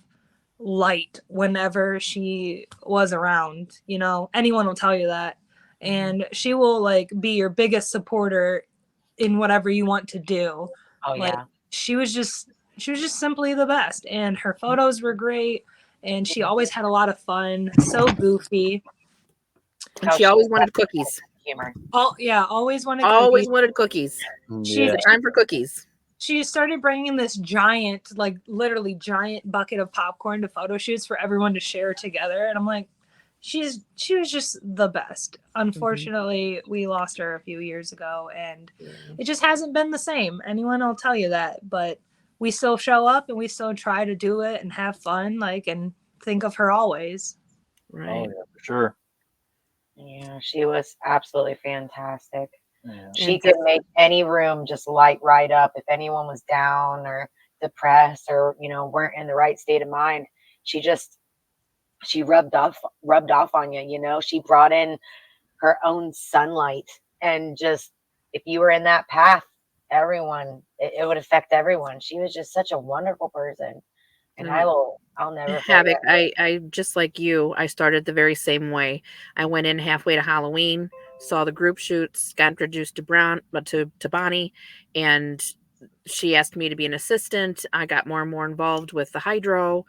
light whenever she was around. You know, anyone will tell you that. And she will like be your biggest supporter in whatever you want to do. Oh, like, yeah. She was just simply the best, and her photos were great, and she always had a lot of fun, so goofy. And she always wanted cookies. Humor. Always wanted cookies. Yeah. Time for cookies. She started bringing this giant, like literally giant bucket of popcorn to photo shoots for everyone to share together. And I'm like, she was just the best. Unfortunately, we lost her a few years ago, and it just hasn't been the same. Anyone will tell you that, but we still show up and we still try to do it and have fun, like, and think of her always. Right. Oh yeah, for sure. Yeah, she was absolutely fantastic. Yeah. She could make any room just light right up. If anyone was down or depressed or, you know, weren't in the right state of mind, she rubbed off on you, you know. She brought in her own sunlight, and just, if you were in that path, everyone, it would affect everyone. She was just such a wonderful person. And I'll never HHavoc, forget. I just like you, I started the very same way. I went in halfway to Halloween, saw the group shoots, got introduced to Bonnie, and she asked me to be an assistant. I got more and more involved with the hydro,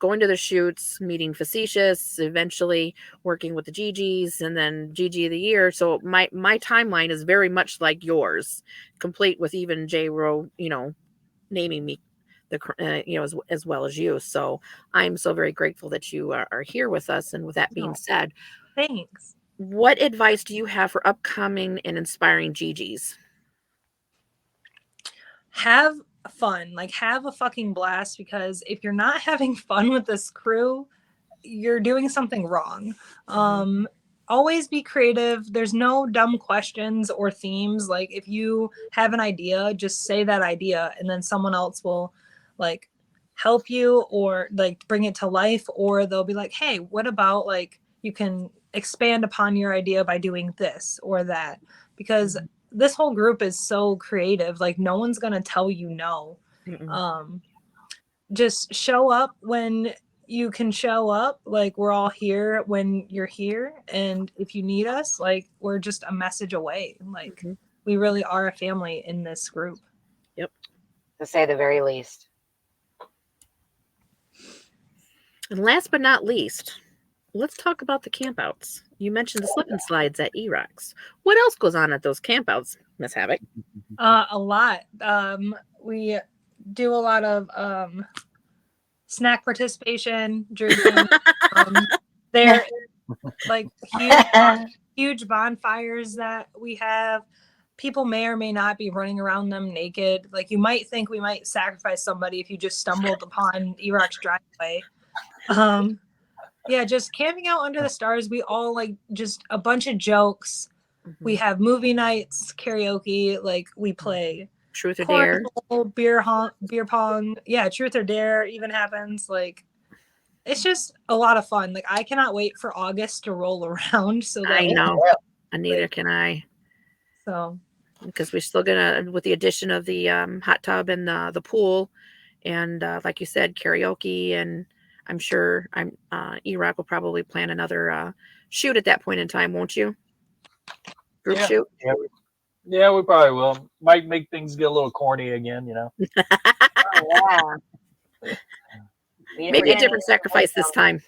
going to the shoots, meeting Facetious, eventually working with the GGs, and then GG of the year. So my timeline is very much like yours, complete with even J Rowe, you know, naming me you know, as well as you. So I'm so very grateful that you are here with us. And with that being said, Thanks. what advice do you have for upcoming and inspiring GGs? Have fun, like, have a fucking blast, because if you're not having fun with this crew, you're doing something wrong. Always be creative. There's no dumb questions or themes. Like, if you have an idea, just say that idea, and then someone else will, like, help you or, like, bring it to life, or they'll be like, hey, what about, like, you can expand upon your idea by doing this or that, because this whole group is so creative. Like, no one's gonna tell you no. Just show up when you can show up. Like, we're all here when you're here, and if you need us, like, we're just a message away. Like, we really are a family in this group. Yep. To say the very least. And last but not least, let's talk about the campouts. You mentioned the slip and slides at eRocks. What else goes on at those campouts, Miss HHavoc? A lot. We do a lot of snack participation, drinking. There, like, huge bonfires that we have. People may or may not be running around them naked. Like, you might think we might sacrifice somebody if you just stumbled upon eRock's driveway. Yeah, just camping out under the stars. We all, like, just a bunch of jokes. We have movie nights, karaoke. Like, we play Truth or Dare, beer pong. Yeah, Truth or Dare even happens. Like, it's just a lot of fun. Like, I cannot wait for August to roll around. So that I know, and neither can I. So, because we're still gonna, with the addition of the hot tub and the pool, and like you said, karaoke, and I'm sure eRock will probably plan another shoot at that point in time, won't you? Group shoot. Yeah, we probably will. Might make things get a little corny again, you know. Maybe a different sacrifice this time.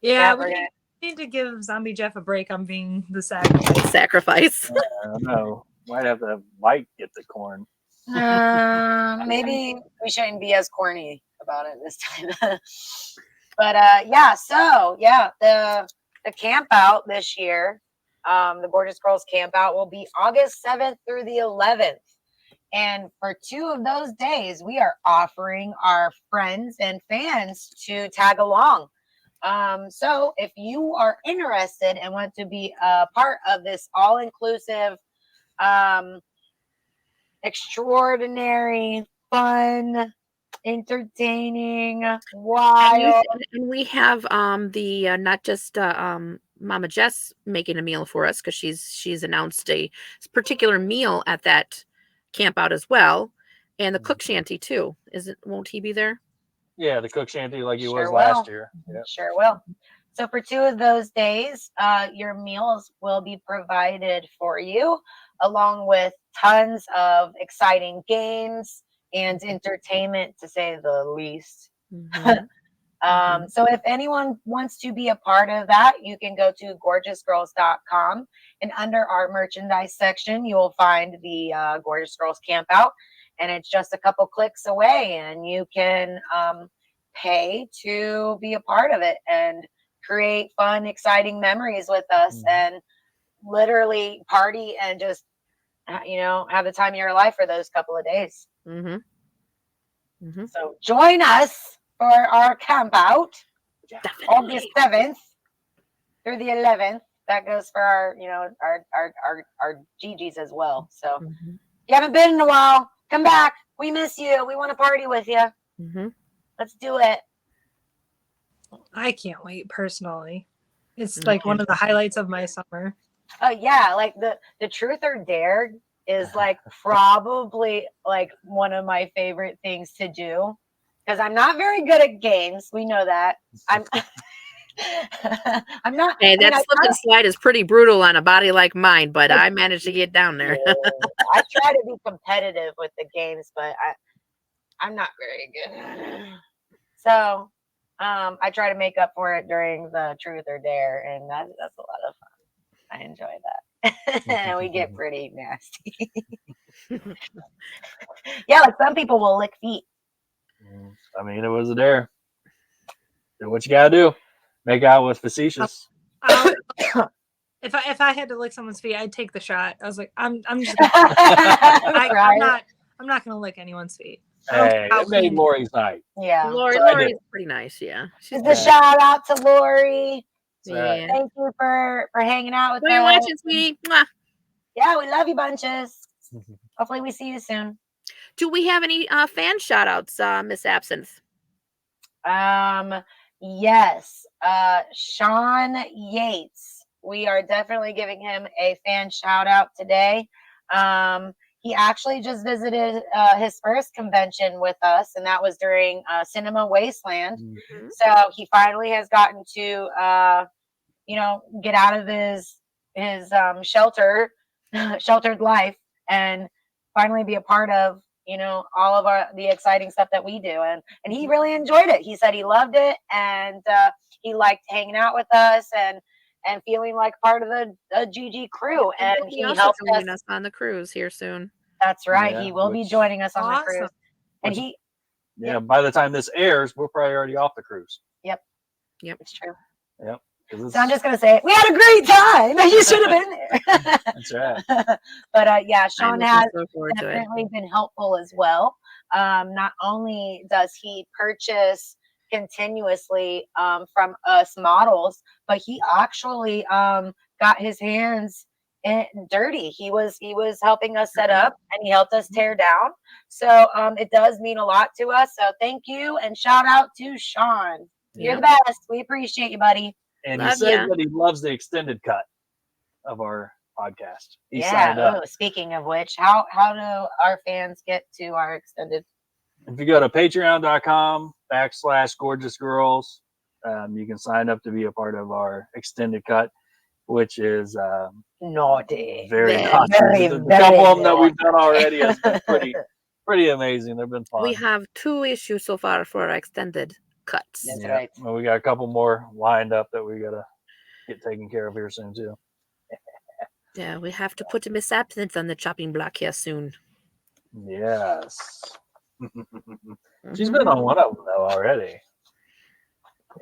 Yeah, we need to give Zombie Jeff a break on being the sacrifice. I don't know. Might have to have Mike get the corn. Maybe we shouldn't be as corny about it this time. But the camp out this year, the Gorgeous Girls camp out will be August 7th through the 11th. And for 2 of those days, we are offering our friends and fans to tag along. So if you are interested and want to be a part of this all-inclusive, extraordinary, fun, entertaining, wild. And we have the not just Mama Jess making a meal for us, because she's announced a particular meal at that camp out as well, and the cook shanty too. Won't he be there? Yeah, the cook shanty like he was last year. Yep. Sure will. So for 2 of those days, your meals will be provided for you, along with tons of exciting games and entertainment, to say the least. So if anyone wants to be a part of that, you can go to gorgeousgirls.com, and under our merchandise section, you will find the Gorgeous Girls Camp Out, and it's just a couple clicks away, and you can pay to be a part of it and create fun, exciting memories with us and literally party and just, have the time of your life for those couple of days. So join us for our camp out, August 7th through the 11th. That goes for our GGs as well. So you haven't been in a while, come back. We miss you. We want to party with you. Let's do it. I can't wait personally. It's like one of the highlights of my summer. Oh yeah, like the truth or dare is like probably like one of my favorite things to do because I'm not very good at games. We know that. I'm not. Hey, that slip and slide is pretty brutal on a body like mine, but I managed to get down there. I try to be competitive with the games, but I'm not very good at it. So I try to make up for it during the truth or dare, and that's a lot of fun. I enjoy that. And we get pretty nasty. Yeah, like some people will lick feet. I mean, it was a dare. Do what you gotta do. Make out with facetious. If I had to lick someone's feet, I'd take the shot. I was like, I'm just I'm not gonna lick anyone's feet. Hey, it made Lori's night. Yeah. Lori's pretty nice, yeah. Just a shout out to Lori. Yeah. Thank you for hanging out with us. You're watching, sweetie. Mwah. Yeah, we love you bunches. Hopefully we see you soon. Do we have any fan shout outs, Miss Absinthe? Yes. Sean Yates. We are definitely giving him a fan shout out today. He actually just visited his first convention with us, and that was during Cinema Wasteland. So he finally has gotten to get out of his sheltered life and finally be a part of all of the exciting stuff that we do, and he really enjoyed it. He said he loved it, and he liked hanging out with us and feeling like part of the GG crew. And he helped joining us on the cruise here soon. That's right. He will be joining us on the cruise, and by the time this airs, we're probably already off the cruise. Yep, it's true. Yep. So I'm just gonna say we had a great time. You should have been there. That's right. But Sean has definitely been helpful as well. Not only does he purchase continuously from us models, but he actually got his hands dirty. He was helping us set up, and he helped us tear down. So it does mean a lot to us. So thank you, and shout out to Sean. You're the best. We appreciate you, buddy. And he said that he loves the extended cut of our podcast. He signed up. Speaking of which, how do our fans get to our extended? If you go to patreon.com/gorgeousgirls, you can sign up to be a part of our extended cut, which is naughty. Very naughty. The couple of them that we've done already has been pretty amazing. They've been fun. We have 2 issues so far for our extended cuts. That's right. Well, we got a couple more lined up that we gotta get taken care of here soon too. Yeah, we have to put Miss Absinthe on the chopping block here soon. Yes. She's been on one of them though already.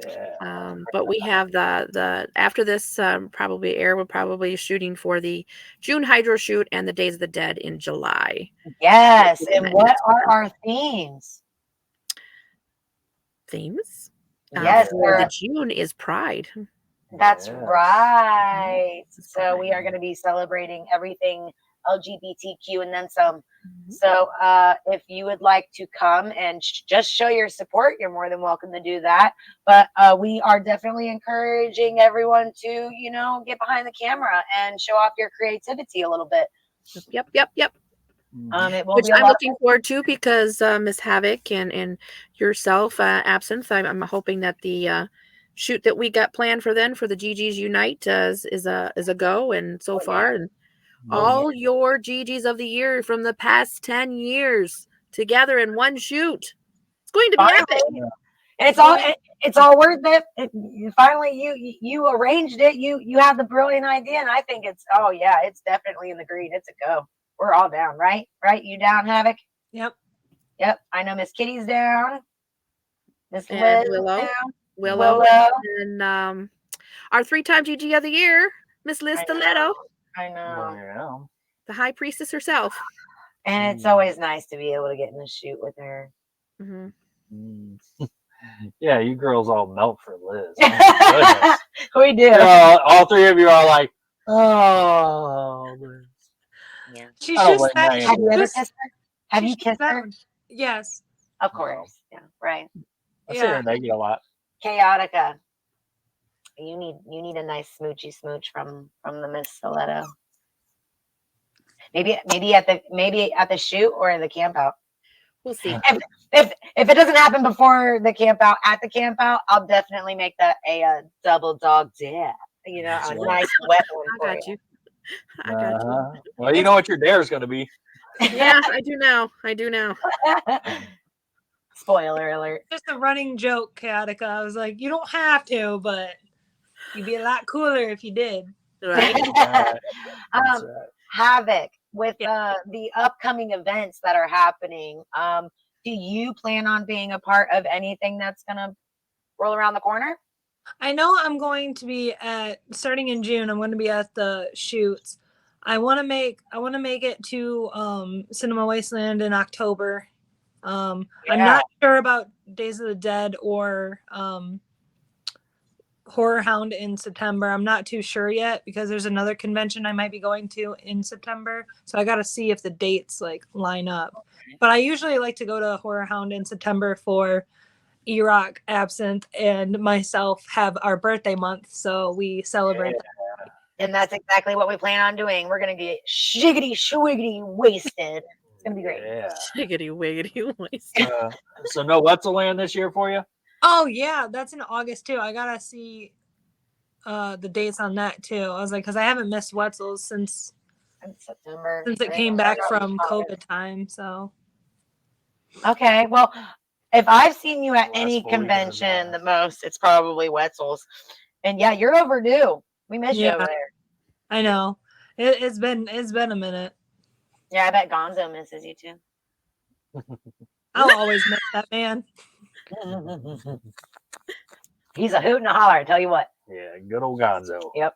Yeah. But we have the after this probably air, we're probably shooting for the June hydro shoot and the Days of the Dead in July. Yes. And what are our themes? Themes? Yes. The June is Pride. That's right. So we are going to be celebrating everything LGBTQ and then some. So if you would like to come and just show your support, you're more than welcome to do that. But we are definitely encouraging everyone to, get behind the camera and show off your creativity a little bit. Yep. It will Which be I'm looking forward to because Miss Havoc and yourself, Absinthe, I'm hoping that the shoot that we got planned for then for the GGs Unite is a go, and so far and all your GGs of the year from the past 10 years together in one shoot. It's going to be epic. And it's all worth it. Finally you arranged it. You have the brilliant idea, and I think it's definitely in the green. It's a go. We're all down, right? Right? You down, Havoc? Yep. I know Miss Kitty's down. Miss Liz Willow. down. Willow. And our 3-time GG of the year, Miss Liz Stiletto. I know. Yeah. The high priestess herself. And it's always nice to be able to get in the shoot with her. Mm-hmm. Yeah, you girls all melt for Liz. Oh, we do. All three of you are like, oh, Liz. Yeah. She's just that. Have you ever kissed her? Have you kissed her? Yes. Of course. Yeah. Right. I see her naked a lot. Chaotica. You need a nice smoochy smooch from the Miss Stiletto. Maybe at the shoot or in the camp out. We'll see. If it doesn't happen before the camp out, at the camp out, I'll definitely make that a double dog dare. You know, a nice wet one. I got you. I got you. Well, you know what your dare is going to be. Yeah, I do now. Spoiler alert. Just a running joke, Chaotica. I was like, you don't have to, but you'd be a lot cooler if you did. Right. Havoc, with the upcoming events that are happening, do you plan on being a part of anything that's gonna roll around the corner? I know I'm going to be starting in June. I'm going to be at the shoots. I want to make it to Cinema Wasteland in October. I'm not sure about Days of the Dead or Horror Hound in September. I'm not too sure yet because there's another convention I might be going to in September. So I got to see if the dates like line up. But I usually like to go to Horror Hound in September for eRock, Absinthe, and myself have our birthday month. So we celebrate. Yeah. And that's exactly what we plan on doing. We're going to get shiggity schwiggity wasted. It's going to be great. Yeah. Shiggity wiggity wasted. So no Wetzelland this year for you? Oh yeah, that's in August too. I gotta see the dates on that too. I was like, because I haven't missed Wetzel's since September, since it came back from COVID time. So okay, well, if I've seen you at any convention, the most it's probably Wetzel's, and yeah, you're overdue. We miss you over there. I know it's been a minute. Yeah, I bet Gonzo misses you too. I'll always miss that man. He's a hoot and a holler, I tell you what. Yeah, good old Gonzo. Yep.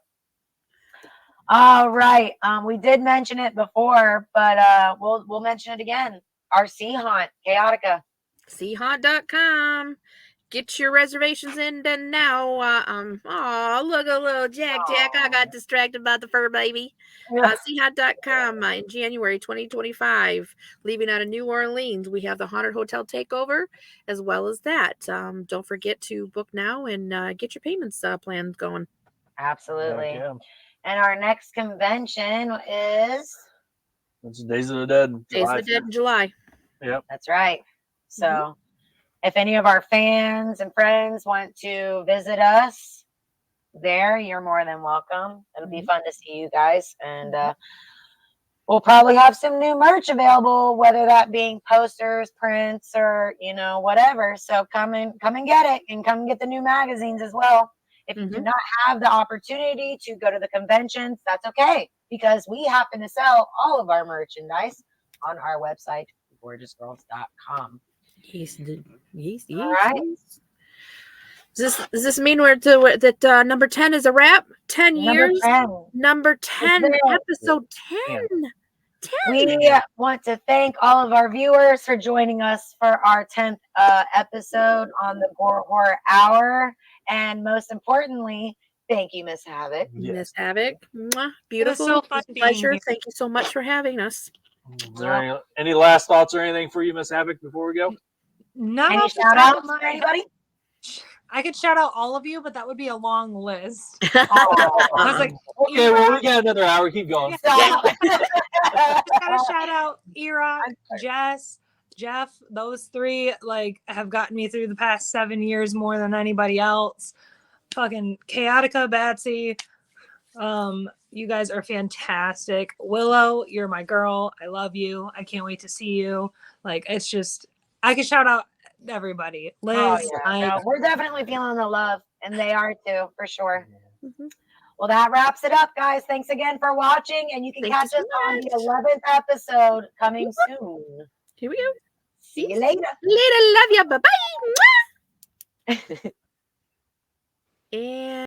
All right. We did mention it before, but we'll mention it again. Our sea haunt, Chaotica. Seahaunt.com. Get your reservations in now. Oh, look at little Jack. I got distracted by the fur baby. Seahaunt.com in January 2025. Leaving out of New Orleans, we have the Haunted Hotel Takeover, as well as that. Don't forget to book now and get your payments plan going. Absolutely. Yeah. And our next convention is... It's Days of the Dead. Days of the Dead in July. Yep. That's right. So... if any of our fans and friends want to visit us there, you're more than welcome. It'll be fun to see you guys. And we'll probably have some new merch available, whether that being posters, prints, or, whatever. So come and get it, and come and get the new magazines as well. If you do not have the opportunity to go to the conventions, that's okay, because we happen to sell all of our merchandise on our website, gorgeousgirls.com. Yes. All right. Does this mean that number 10 is a wrap? 10 years? Number 10, episode 10. 10. We want to thank all of our viewers for joining us for our 10th episode on the Gore Horror Hour. And most importantly, thank you, Miss Havoc. Yes. Miss Havoc. Mwah. Beautiful. So fun. Pleasure. Thank you so much for having us. Is there any last thoughts or anything for you, Miss Havoc, before we go? Any shout outs for anybody? I could shout out all of you, but that would be a long list. I was like, okay, well, we got another hour. Keep going. Just gotta shout out eRock, Jess, Jeff. Those three have gotten me through the past 7 years more than anybody else. Fucking Chaotica, Batsy. You guys are fantastic. Willow, you're my girl. I love you. I can't wait to see you. It's just, I could shout out everybody. Liz, we're definitely feeling the love, and they are too, for sure. Well, that wraps it up, guys. Thanks again for watching, and you can catch us on the 11th episode coming soon. Here we go. See you later. Later. Love you. Bye-bye. And